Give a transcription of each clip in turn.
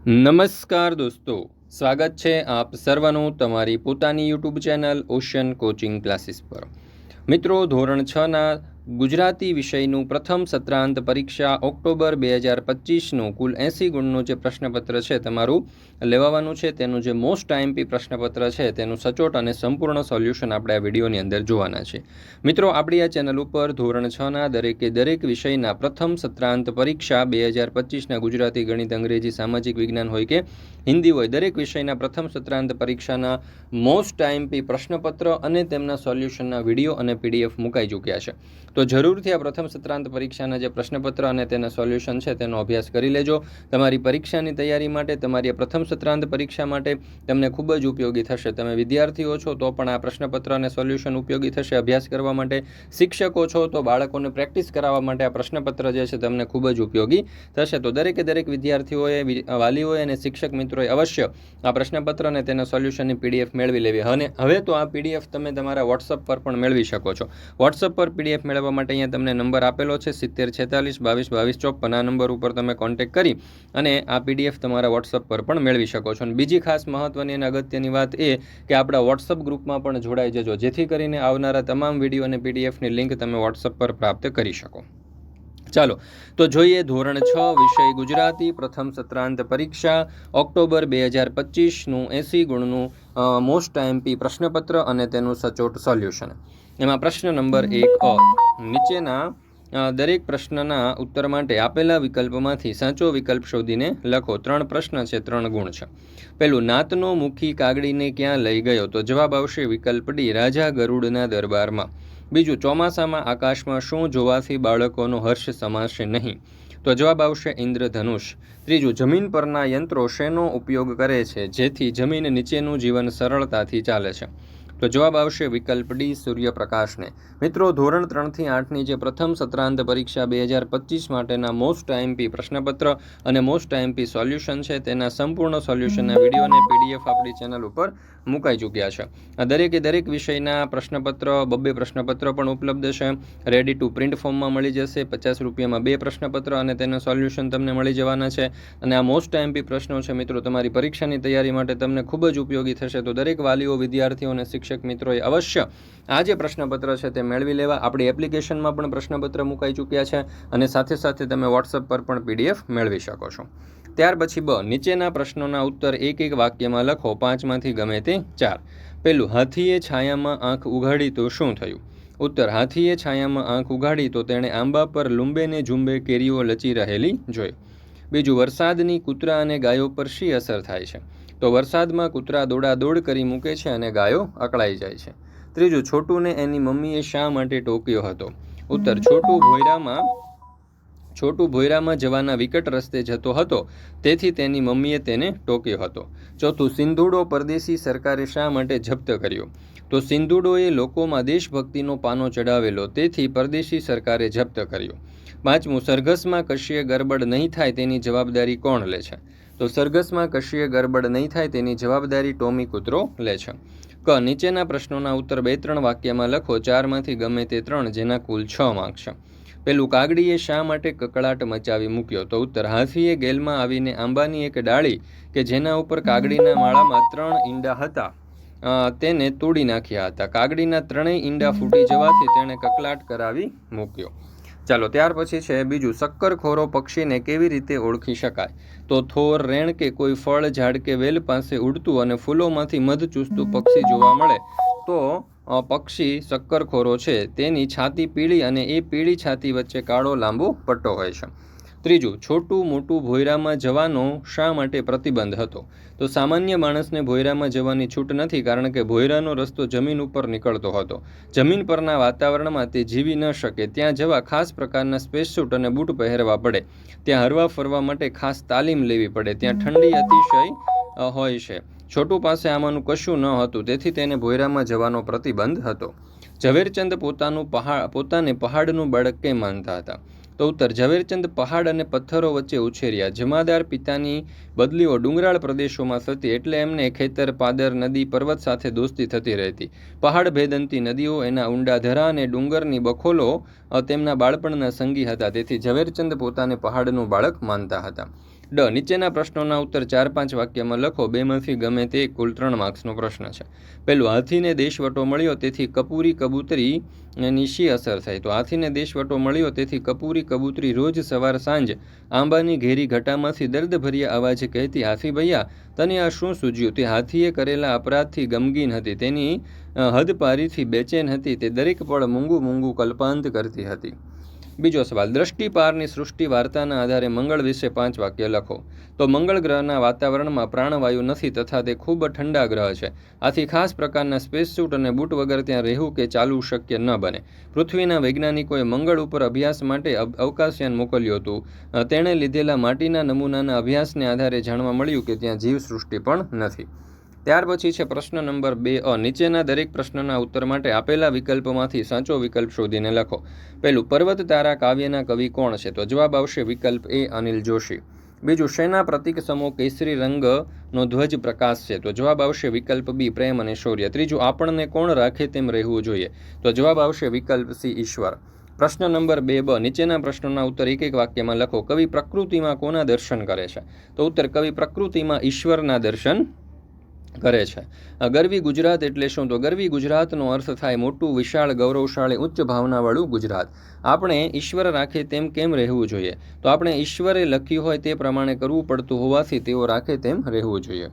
નમસ્કાર દોસ્તો, સ્વાગત છે આપ સર્વનું તમારી પોતાની YouTube channel ocean coaching classes પર। મિત્રો, ધોરણ 6ના ગુજરાતી વિષયનું પ્રથમ સત્રાંત પરીક્ષા ઓક્ટોબર 2025નું કુલ 80 ગુણનું જે પ્રશ્નપત્ર છે તમારું લેવાનું છે। તેનું જે મોસ્ટ આઈએમપી પ્રશ્નપત્ર છે તેનું સચોટ અને સંપૂર્ણ સોલ્યુશન આપણે આ વિડીયોની અંદર જોવાના છે। મિત્રો, આપણી આ ચેનલ ઉપર ધોરણ 6ના દરેક વિષયના પ્રથમ સત્રાંત પરીક્ષા 2025ના ગુજરાતી, ગણિત, અંગ્રેજી, સામાજિક વિજ્ઞાન હોય કે હિન્દી હોય, દરેક વિષયના પ્રથમ સત્રાંત પરીક્ષાના મોસ્ટ આઈએમપી પ્રશ્નપત્ર અને તેમના સોલ્યુશનના વિડીયો અને પીડીએફ મુકાઈ ચૂક્યા છે। તો જરૂરથી આ પ્રથમ સત્રાંત પરીક્ષાના જે પ્રશ્નપત્ર અને તેના સોલ્યુશન છે તેનો અભ્યાસ કરી લેજો। તમારી પરીક્ષાની તૈયારી માટે, તમારી આ પ્રથમ સત્રાંત પરીક્ષા માટે તમને ખૂબ જ ઉપયોગી થશે। તમે વિદ્યાર્થીઓ છો તો પણ આ પ્રશ્નપત્ર અને સોલ્યુશન ઉપયોગી થશે અભ્યાસ કરવા માટે। શિક્ષકો છો તો બાળકોને પ્રેક્ટિસ કરાવવા માટે આ પ્રશ્નપત્ર જે છે તમને ખૂબ જ ઉપયોગી થશે। તો દરેક વિદ્યાર્થીઓએ, વાલીઓએ અને શિક્ષક મિત્રોએ અવશ્ય આ પ્રશ્નપત્ર અને તેના સોલ્યુશનની પીડીએફ મેળવી લેવી। અને હવે તો આ પીડીએફ તમે તમારા વોટ્સઅપ પર પણ મેળવી શકો છો। વોટ્સઅપ પર પીડીએફ મેળવવા માટે અહીંયા તમને નંબર આપેલો છે 7046 22 22 54। આ નંબર ઉપર તમે કોન્ટેક્ટ કરી અને આ પીડીએફ તમારા વોટ્સઅપ પર પણ મેળવી શકો છો। અને બીજી ખાસ મહત્વની અને અગત્યની વાત એ કે આપણા વોટ્સઅપ ગ્રુપમાં પણ જોડાઈ જજો, જેથી કરીને આવનારા તમામ વિડીયો અને પીડીએફની લિંક તમે વોટ્સઅપ પર પ્રાપ્ત કરી શકો। ચાલો તો જોઈએ ધોરણ 6 વિષય ગુજરાતી પ્રથમ સત્રાંત પરીક્ષા ઓક્ટોબર 2025નું 80 ગુણનું મોસ્ટ આઈએમપી પ્રશ્નપત્ર અને તેનું સચોટ સોલ્યુશન। એમાં પ્રશ્ન નંબર 1 નીચેના દરેક પ્રશ્નના ઉત્તર માટે આપેલા વિકલ્પમાંથી સાચો વિકલ્પ શોધીને લખો। 3 પ્રશ્ન છે, 3 ગુણ છે। પહેલું, નાતનો મુખી કાગડીને ક્યાં લઈ ગયો? તો જવાબ આવશે વિકલ્પ ડી, રાજા ગરુડના દરબારમાં। બીજું, ચોમાસામાં આકાશમાં શું જોવાથી બાળકોનો હર્ષ સમાશે નહીં? તો જવાબ આવશે ઇન્દ્રધનુષ। ત્રીજું, જમીન પરના યંત્રો શેનો ઉપયોગ કરે છે જેથી જમીન નીચેનું જીવન સરળતાથી ચાલે છે? તો જવાબ આવશે વિકલ્પ ડી, સૂર્યપ્રકાશને। મિત્રો, ધોરણ 3થી 8ની જે પ્રથમ સત્રાંત પરીક્ષા 2025 માટેના મોસ્ટ આઈએમપી પ્રશ્નપત્ર અને મોસ્ટ આઈએમપી સોલ્યુશન છે તેના સંપૂર્ણ સોલ્યુશનના વિડીયો અને પીડીએફ આપણી ચેનલ ઉપર મુકાઈ ચૂક્યા છે। આ દરેક વિષયના પ્રશ્નપત્ર, 2 પ્રશ્નપત્ર પણ ઉપલબ્ધ છે। રેડી ટુ પ્રિન્ટ ફોર્મમાં મળી જશે। 50 રૂપિયામાં 2 પ્રશ્નપત્ર અને તેના સોલ્યુશન તમને મળી જવાના છે। અને આ મોસ્ટ આઈએમપી પ્રશ્નો છે મિત્રો, તમારી પરીક્ષાની તૈયારી માટે તમને ખૂબ જ ઉપયોગી થશે। તો દરેક વાલીઓ, વિદ્યાર્થીઓ અને શિક્ષક મિત્રોએ અવશ્ય આ જે પ્રશ્નપત્ર છે તે મેળવી લેવા। આપણી એપ્લિકેશનમાં પણ પ્રશ્નપત્ર મુકાઈ ચૂક્યા છે અને સાથે તમે વોટ્સઅપ પર પણ પીડીએફ મેળવી શકો છો। ત્યાર પછી નીચેના પ્રશ્નોના ઉત્તર એક વાક્યમાં લખો, 5માંથી ગમે તે 4। પહેલું, હાથીએ છાયામાં આંખ ઉઘાડી તો શું થયું? ઉત્તર, હાથીએ છાયામાં આંખ ઉઘાડી તો તેણે આંબા પર લંબે ને ઝુંબે કેરીઓ લચી રહેલી જોઈ। બીજું, વરસાદની કૂતરા અને ગાયો પર શી અસર થાય છે? તો વરસાદમાં કૂતરા દોડાદોડ કરી મૂકે છે અને ગાયો અકળાઈ જાય છે। ત્રીજું, છોટુને એની મમ્મીએ શા માટે ટોક્યો હતો? ઉત્તર, છોટુ ભોયરામાં જવાના વિકટ રસ્તે જતો હતો તેથી તેની મમ્મીએ તેને ટોક્યો હતો। ચોથું, સિંધુડો પરદેશી સરકારે શા માટે જપ્ત કર્યો? તો સિંધુડોએ લોકોમાં દેશભક્તિનો પાનો ચડાવેલો તેથી પરદેશી સરકારે જપ્ત કર્યો। પાંચમું, સરઘસમાં કશીય ગરબડ નહીં થાય તેની જવાબદારી કોણ લે છે? તો સરઘસમાં કશીય ગરબડ નહીં થાય તેની જવાબદારી ટોમી કૂતરો લે છે। ક, નીચેના પ્રશ્નોના ઉત્તર 2-3 વાક્યમાં લખો। 4માંથી ગમે તે 3, જેના કુલ 6 માર્ક છે। પહેલું, કાગડીએ શા માટે કકળાટ મચાવી મૂક્યો? તો ઉત્તર, હાથીએ ગેલમાં આવીને આંબાની એક ડાળી કે જેના ઉપર કાગડીના માળામાં 3 ઈંડા હતા તેને તોડી નાખ્યા હતા। કાગડીના 3 ઈંડા ફૂટી જવાથી તેણે કકળાટ કરાવી મૂક્યો। ચાલો, ત્યાર પછી છે બીજું, શક્કરખોરો પક્ષીને કેવી રીતે ઓળખી શકાય? તો થોર, રેણ કે કોઈ ફળ, ઝાડ કે વેલ પાસે ઉડતું અને ફૂલોમાંથી મધ ચૂસતું પક્ષી જોવા મળે તો પક્ષી શક્કરખોરો છે। તેની છાતી પીળી અને એ પીળી છાતી વચ્ચે કાળો લાંબો પટ્ટો હોય છે। ત્રીજું, છોટું મોટું ભોયરામાં જવાનો શા માટે પ્રતિબંધ હતો? તો સામાન્ય માણસને ભોયરામાં જવાની છૂટ નથી, કારણ કે ભોયરાનો રસ્તો જમીન ઉપર નીકળતો હતો। જમીન પરના વાતાવરણમાં તે જીવી ન શકે। ત્યાં જવા ખાસ પ્રકારના સ્પેસસૂટ અને બૂટ પહેરવા પડે। ત્યાં હરવા ફરવા માટે ખાસ તાલીમ લેવી પડે। ત્યાં ઠંડી અતિશય હોય છે। છોટુ પાસે આમાંનું કશું ન હતું તેથી તેને ભોયરામાં જવાનો પ્રતિબંધ હતો। ઝવેરચંદ પોતાને પહાડનું બાળક કેમ માનતા હતા? તો ઉત્તર, ઝવેરચંદ પહાડ અને પથ્થરો વચ્ચે ઉછેર્યા। જમાદાર પિતાની બદલીઓ ડુંગરાળ પ્રદેશોમાં થતી એટલે એમને ખેતર, પાદર, નદી, પર્વત સાથે દોસ્તી થતી રહેતી। પહાડ ભેદંતી નદીઓ, એના ઊંડા ધરા અને ડુંગરની બખોલો તેમના બાળપણના સંગી હતા, તેથી ઝવેરચંદ પોતાને પહાડનું બાળક માનતા હતા। ડ. નીચેના પ્રશ્નોના ઉત્તર 4-5 વાક્યમાં લખો. બેમાંથી ગમે તે. કુલ 3 માર્ક્સનો પ્રશ્ન છે. પહેલું, હાથીને દેશવટો મળ્યો તેથી કપૂરી કબૂતરીની શી અસર થઈ? તો હાથીને દેશવટો મળ્યો તેથી કપૂરી કબૂતરી રોજ સવાર સાંજ આંબાની ઘેરી ઘટામાંથી દર્દભર્યા અવાજે કહેતી, હાથી ભૈયા, તને આ શું સૂઝ્યું? તે હાથીએ કરેલા અપરાધથી ગમગીન હતી, તેની હદપારીથી બેચેન હતી, તે દરેક પળ મૂંગું મૂંગું કલ્પાંત કરતી હતી. બીજો સવાલ, દ્રષ્ટિપારની સૃષ્ટિ વાર્તાના આધારે મંગળ વિશે 5 વાક્ય લખો. તો મંગળ ગ્રહના વાતાવરણમાં પ્રાણવાયુ નથી તથા તે ખૂબ ઠંડા ગ્રહ છે. આથી ખાસ પ્રકારના સ્પેસ સૂટ અને બૂટ વગર ત્યાં રહેવું કે ચાલવું શક્ય ન બને. પૃથ્વીના વૈજ્ઞાનિકોએ મંગળ ઉપર અભ્યાસ માટે અવકાશયાન મોકલ્યું હતું. તેણે લીધેલા માટીના નમૂનાના અભ્યાસને આધારે જાણવા મળ્યું કે ત્યાં જીવસૃષ્ટિ પણ નથી. ત્યાર પછી છે પ્રશ્ન નંબર 2 નીચેના દરેક પ્રશ્નના ઉત્તર માટે આપેલા વિકલ્પમાંથી સાચો વિકલ્પ શોધીને લખો. પહેલું, પર્વત તારા કાવ્યના કવિ કોણ છે? તો જવાબ આવશે વિકલ્પ એ, અનિલ જોશી. બીજું, શેના પ્રતીક સમો કેસરી રંગનો ધ્વજ પ્રકાશ છે? તો જવાબ આવશે વિકલ્પ બી, પ્રેમ અને શૌર્ય. ત્રીજું, આપણને કોણ રાખે તેમ રહેવું જોઈએ? તો જવાબ આવશે વિકલ્પ સી, ઈશ્વર. પ્રશ્ન નંબર 2 નીચેના પ્રશ્નોના ઉત્તર એક વાક્યમાં લખો. કવિ પ્રકૃતિમાં કોના દર્શન કરે છે? તો ઉત્તર, કવિ પ્રકૃતિમાં ઈશ્વરના દર્શન કરે છે. ગરવી ગુજરાત એટલે શું? તો ગરવી ગુજરાતનો અર્થ થાય મોટું, વિશાળ, ગૌરવશાળી, ઉચ્ચ ભાવનાવાળું ગુજરાત. આપણે ઈશ્વર રાખે તેમ કેમ રહેવું જોઈએ? તો આપણે ઈશ્વરે લખ્યું હોય તે પ્રમાણે કરવું પડતું હોવાથી તેઓ રાખે તેમ રહેવું જોઈએ.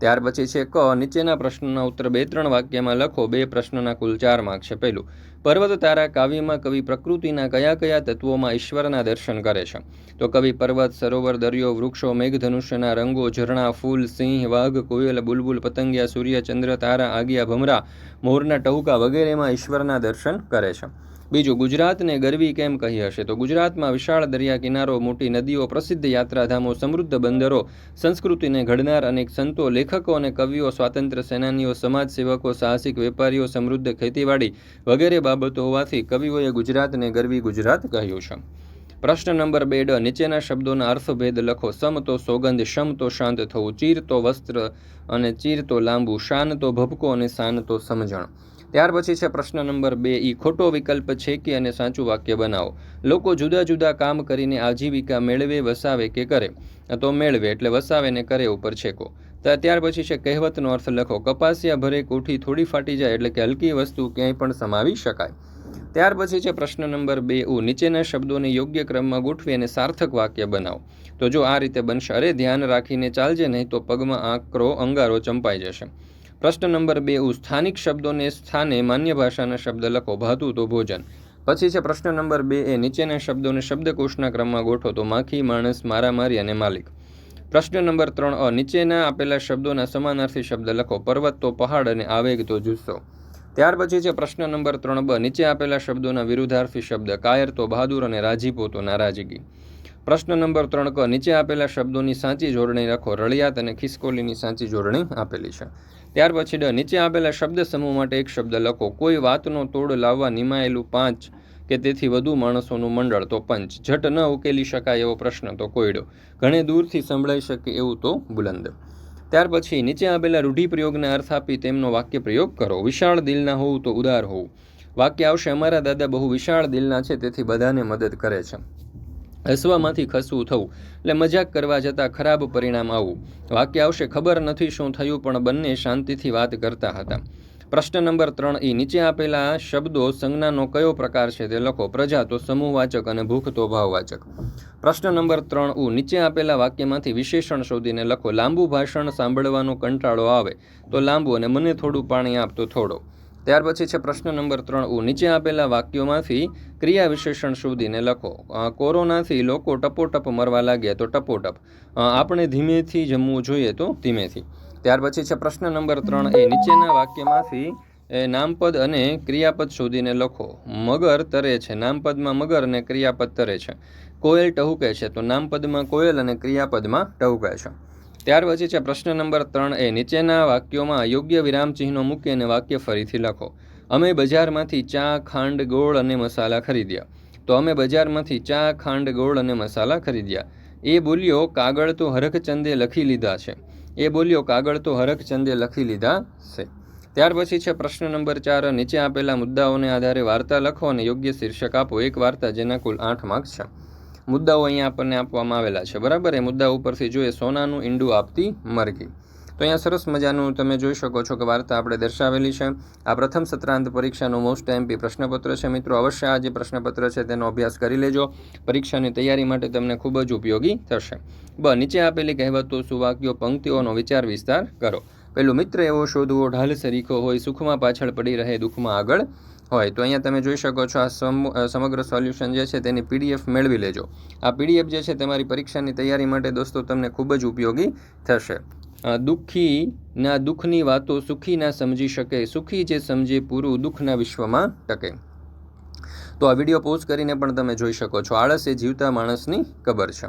ત્યાર પછી છે ક. નીચેના પ્રશ્નોના ઉત્તર 2-3 વાક્યમાં લખો. 2 પ્રશ્નના કુલ 4 માર્ક છે. પહેલું, પર્વત તારા કાવ્યમાં કવિ પ્રકૃતિના કયા કયા તત્વોમાં ઈશ્વરના દર્શન કરે છે? તો કવિ પર્વત, સરોવર, દરિયો, વૃક્ષો, મેઘધનુષ્યના રંગો, ઝરણા, ફૂલ, સિંહ, વાઘ, કોયલ, બુલબુલ, પતંગિયા, સૂર્ય, ચંદ્ર, તારા, આગિયા, ભમરા, મોરના ટહુકા વગેરેમાં ઈશ્વરના દર્શન કરે છે. બીજું, ગુજરાતને ગરવી કેમ કહી હશે? તો ગુજરાતમાં વિશાળ દરિયા કિનારો, મોટી નદીઓ, પ્રસિદ્ધ યાત્રાધામો, સમૃદ્ધ બંદરો, સંસ્કૃતિને ઘડનાર અનેક સંતો, લેખકો અને કવિઓ, સ્વાતંત્ર્ય સેનાનીઓ, સમાજસેવકો, સાહસિક વેપારીઓ, સમૃદ્ધ ખેતીવાડી વગેરે બાબતો હોવાથી કવિઓએ ગુજરાતને ગરવી ગુજરાત કહ્યું છે. પ્રશ્ન નંબર 2 નીચેના શબ્દોના અર્થભેદ લખો. સમ તો સોગંદ, શમ તો શાંત થવું, ચીર તો વસ્ત્ર અને ચીર તો લાંબુ, શાન તો ભપકો અને સાન તો સમજણ. ત્યાર પછી છે પ્રશ્ન નંબર 2 ખોટો વિકલ્પ છે કે અને સાચું વાક્ય બનાવો. લોકો જુદા જુદા કામ કરીને આજીવિકા મેળવે, વસાવે કે કરે? તો મેળવે એટલે વસાવે ને કરે ઉપર છેકો. ત્યાર પછી છે કહેવતનો અર્થ લખો. કપાસિયા ભરે કોઠી થોડી ફાટી જાય એટલે કે હલકી વસ્તુ ક્યાંય પણ સમાવી શકાય. ત્યાર પછી છે પ્રશ્ન નંબર 2 નીચેના શબ્દોને યોગ્ય ક્રમમાં ગોઠવી અને સાર્થક વાક્ય બનાવો. તો જો આ રીતે બનશે. અરે ધ્યાન રાખીને ચાલજે, નહીં તો પગમાં અંગારો ચંપાઈ જશે. પ્રશ્ન નંબર 2 સ્થાનિક શબ્દોને સ્થાને માન્ય ભાષાના શબ્દ લખો. ભાતું તો ભોજન. પછી છે પ્રશ્ન નંબર 2 નીચેના શબ્દોને શબ્દકોશના ક્રમમાં ગોઠવો. તો માખી, માણસ, મારામારી અને માલિક. પ્રશ્ન નંબર 3 નીચેના આપેલા શબ્દોના સમાનાર્થી શબ્દ લખો. પર્વત તો પહાડ અને આવેગ તો જુસ્સો. ત્યાર પછી છે પ્રશ્ન નંબર 3 નીચે આપેલા શબ્દોના વિરુદ્ધાર્થી શબ્દ. કાયર તો બહાદુર અને રાજીપો તો નારાજગી. પ્રશ્ન નંબર 3 નીચે આપેલા શબ્દોની સાચી જોડણી લખો. રળિયાત અને ખિસકોલીની સાચી જોડણી આપેલી છે. ત્યાર પછી નીચે આપેલા શબ્દ સમૂહ માટે એક શબ્દ લખો. કોઈ વાતનો તોડ લાવવા નિમાયેલું 5 કે તેથી વધુ માણસોનું મંડળ તો પંચ. ઝટ ન ઉકેલી શકાય એવો પ્રશ્ન તો કોયડો. ઘણે દૂરથી સંભળાઈ શકે એવું તો બુલંદ. ત્યાર પછી નીચે આપેલા રૂઢિપ્રયોગને અર્થ આપી તેમનો વાક્ય પ્રયોગ કરો. વિશાળ દિલના હોવું તો ઉદાર હોવું. વાક્ય આવશે. અમારા દાદા બહુ વિશાળ દિલના છે તેથી બધાને મદદ કરે છે. હસવામાંથી ખસવું થવું એટલે મજાક કરવા જતાં ખરાબ પરિણામ આવવું. વાક્ય આવશે. ખબર નથી શું થયું પણ બંને શાંતિથી વાત કરતા હતા. પ્રશ્ન નંબર 3 નીચે આપેલા શબ્દો સંજ્ઞાનો કયો પ્રકાર છે તે લખો. પ્રજા તો સમૂહવાચક અને ભૂખ તો ભાવવાચક. પ્રશ્ન નંબર 3 નીચે આપેલા વાક્યમાંથી વિશેષણ શોધીને લખો. લાંબુ ભાષણ સાંભળવાનો કંટાળો આવે તો લાંબુ અને મને થોડું પાણી આપતો થોડો. ત્યાર પછી છે પ્રશ્ન નંબર 3 નીચે આપેલા વાક્યોમાંથી ક્રિયા વિશેષણ શોધીને લખો. કોરોનાથી લોકો ટપોટપ મરવા લાગ્યા તો ટપોટપ. આપણે ધીમેથી જમવું જોઈએ તો ધીમેથી. ત્યાર પછી છે પ્રશ્ન નંબર 3 નીચેના વાક્યમાંથી નામપદ અને ક્રિયાપદ શોધીને લખો. મગર તરે છે. નામપદમાં મગર અને ક્રિયાપદ તરે છે. કોયલ ટહુકે છે. તો નામપદમાં કોયલ અને ક્રિયાપદમાં ટહુકે છે. ત્યાર પછી છે પ્રશ્ન નંબર 3 નીચેના વાક્યોમાં યોગ્ય વિરામચિહ્નો મૂકી અને વાક્ય ફરીથી લખો. અમે બજારમાંથી ચા, ખાંડ, ગોળ અને મસાલા ખરીદ્યા. તો અમે બજારમાંથી ચા, ખાંડ, ગોળ અને મસાલા ખરીદ્યા. એ બોલ્યો કાગળ તો હરખચંદે લખી લીધા છે. એ બોલ્યો કાગળ તો હરખચંદે લખી લીધા છે. ત્યાર પછી છે પ્રશ્ન નંબર 4 નીચે આપેલા મુદ્દાઓને આધારે વાર્તા લખો અને યોગ્ય શીર્ષક આપો. એક વાર્તા જેના કુલ 8 માર્ક્સ છે. મુદ્દાઓ અહીંયા આપણને આપવામાં આવેલા છે, બરાબર. એ મુદ્દા ઉપરથી જોઈએ, સોનાનું ઈંડું આપતી મરઘી. તો અહીંયા સરસ મજાનું તમે જોઈ શકો છો કે વાર્તા આપણે દર્શાવેલી છે. આ પ્રથમ સત્રાંત પરીક્ષાનું મોસ્ટ એમપી પ્રશ્નપત્ર છે મિત્રો. અવશ્ય આ જે પ્રશ્નપત્ર છે તેનો અભ્યાસ કરી લેજો. પરીક્ષાની તૈયારી માટે તમને ખૂબ જ ઉપયોગી થશે. નીચે આપેલી કહેવતો, સુવાક્યો, પંક્તિઓનો વિચાર વિસ્તાર કરો. પેલું, મિત્ર એવો શોધવો ઢાલ સરીખો હોય, સુખમાં પાછળ પડી રહે, દુઃખમાં આગળ હોય. તો અહીંયા તમે જોઈ શકો છો આ સમગ્ર સોલ્યુશન જે છે તેની પીડીએફ મેળવી લેજો. આ પીડીએફ જે છે તમારી પરીક્ષાની તૈયારી માટે દોસ્તો તમને ખૂબ જ ઉપયોગી થશે. દુઃખીના દુઃખની વાતો સુખી ના સમજી શકે, સુખી જે સમજે પૂરું દુઃખના વિશ્વમાં ટકે. તો આ વિડીયો પોઝ કરીને પણ તમે જોઈ શકો છો. આળસ એ જીવતા માણસની કબર છે.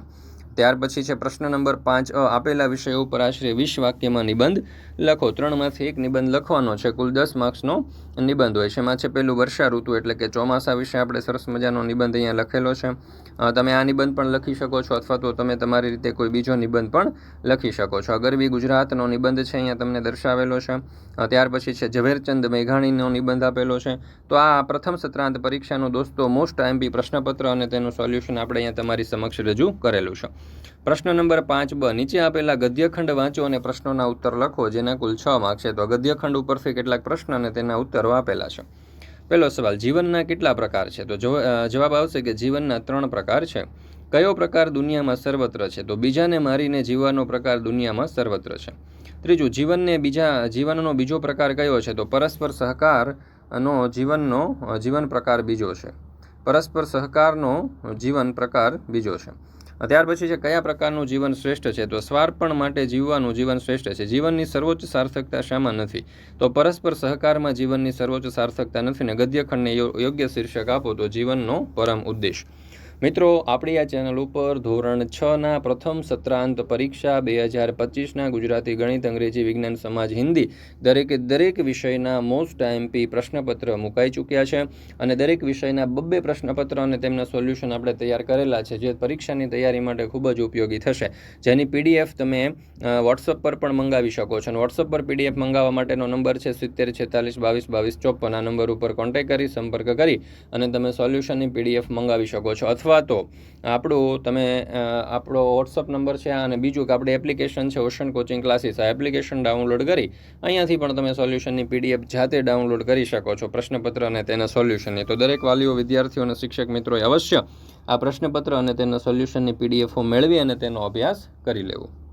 ત્યાર પછી છે પ્રશ્ન નંબર 5 આપેલા વિષયો ઉપર આશરે 20 વાક્યમાં નિબંધ લખો. 3માંથી 1 નિબંધ લખવાનો છે. કુલ 10 માર્ક્સનો નિબંધ હોય છે. એમાં છે પહેલું વર્ષા ઋતુ એટલે કે ચોમાસા વિશે આપણે સરસ મજાનો નિબંધ અહીંયા લખેલો છે. તમે આ નિબંધ પણ લખી શકો છો અથવા તો તમે તમારી રીતે કોઈ બીજો નિબંધ પણ લખી શકો છો. ગરવી ગુજરાતનો નિબંધ છે અહીંયા તમને દર્શાવેલો છે. ત્યાર પછી છે ઝવેરચંદ મેઘાણીનો નિબંધ આપેલો છે. તો આ પ્રથમ સત્રાંત પરીક્ષાનો દોસ્તો મોસ્ટ એમપી પ્રશ્નપત્ર અને તેનું સોલ્યુશન આપણે અહીંયા તમારી સમક્ષ રજૂ કરેલું છે. પ્રશ્ન નંબર 5 નીચે આપેલા ગદ્યખંડ વાંચો અને પ્રશ્નોના ઉત્તર લખો, જેના કુલ 6 માર્ક છે. તો ગદ્યખંડ ઉપરથી કેટલાક પ્રશ્ન અને તેના ઉત્તરો આપેલા છે. પહેલો સવાલ, જીવનના કેટલા પ્રકાર છે? તો જવાબ આવશે કે જીવનના 3 પ્રકાર છે. કયો પ્રકાર દુનિયામાં સર્વત્ર છે? તો બીજાને મારીને જીવવાનો પ્રકાર દુનિયામાં સર્વત્ર છે. ત્રીજું, જીવનનો બીજો પ્રકાર કયો છે? તો પરસ્પર સહકારનો જીવન પ્રકાર બીજો છે. પરસ્પર સહકારનો જીવન પ્રકાર બીજો છે. ત્યાર પછી છે કયા પ્રકારનું જીવન શ્રેષ્ઠ છે? તો સ્વાર્પણ માટે જીવવાનું જીવન શ્રેષ્ઠ છે. જીવનની સર્વોચ્ચ સાર્થકતા શામાં નથી? તો પરસ્પર સહકારમાં જીવનની સર્વોચ્ચ સાર્થકતા નથી. ને ગદ્યખંડને યોગ્ય શીર્ષક આપો તો જીવનનો પરમ ઉદ્દેશ. મિત્રો, આપણી આ ચેનલ ઉપર ધોરણ 6ના પ્રથમ સત્રાંત પરીક્ષા 2025ના ગુજરાતી, ગણિત, અંગ્રેજી, વિજ્ઞાન, સમાજ, હિન્દી દરેક વિષયના મોસ્ટ એમપી પ્રશ્નપત્ર મુકાઈ ચૂક્યા છે. અને દરેક વિષયના 2 પ્રશ્નપત્ર અને તેમના સોલ્યુશન આપણે તૈયાર કરેલા છે, જે પરીક્ષાની તૈયારી માટે ખૂબ જ ઉપયોગી થશે. જેની પીડીએફ તમે વોટ્સઅપ પર પણ મંગાવી શકો છો. અને વોટ્સઅપ પર પીડીએફ મંગાવવા માટેનો નંબર છે 7046222254. આ નંબર ઉપર કોન્ટેક્ટ કરી સંપર્ક કરી અને તમે સોલ્યુશનની પીડીએફ મંગાવી શકો છો. અથવા તો આપણો વોટ્સઅપ નંબર છે અને બીજું કે આપણી એપ્લિકેશન છે ઓશન કોચિંગ ક્લાસીસ. આ એપ્લિકેશન ડાઉનલોડ કરી અહીંયાથી પણ તમે સોલ્યુશનની પીડીએફ જાતે ડાઉનલોડ કરી શકો છો, પ્રશ્નપત્ર અને તેના સોલ્યુશનની. તો દરેક વાલીઓ, વિદ્યાર્થીઓ અને શિક્ષક મિત્રોએ અવશ્ય આ પ્રશ્નપત્ર અને તેના સોલ્યુશનની પીડીએફો મેળવી અને તેનો અભ્યાસ કરી લેવો.